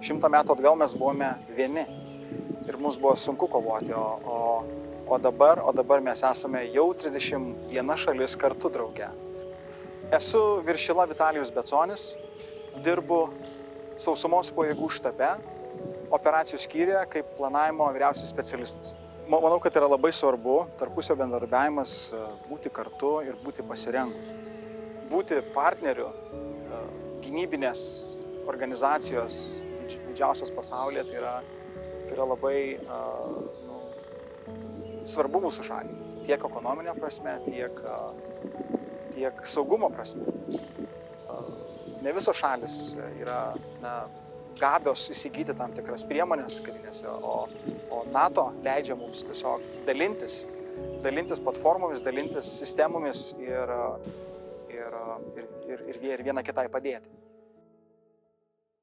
100 metų atgal mes buvome vieni ir mums buvo sunku kovoti, o dabar mes esame jau 31 šalis kartu drauge. Esu viršila Vitalijus Beconis, dirbu sausumos pajėgų štabe, operacijų skyriuje kaip planavimo vyriausias specialistas. Manau, kad yra labai svarbu tarpusio bendradarbiavimas, būti kartu ir būti pasirengus. Būti partneriu gynybinės organizacijos didžiausios pasaulyje, tai yra labai svarbu mūsų šaliai. Tiek ekonominė prasme, tiek saugumo prasme. Ne visos šalis yra gabios įsigyti tam tikras priemonės karinėse, o NATO leidžia mums tiesiog dalintis platformomis, dalintis sistemomis ir viena kitai padėti.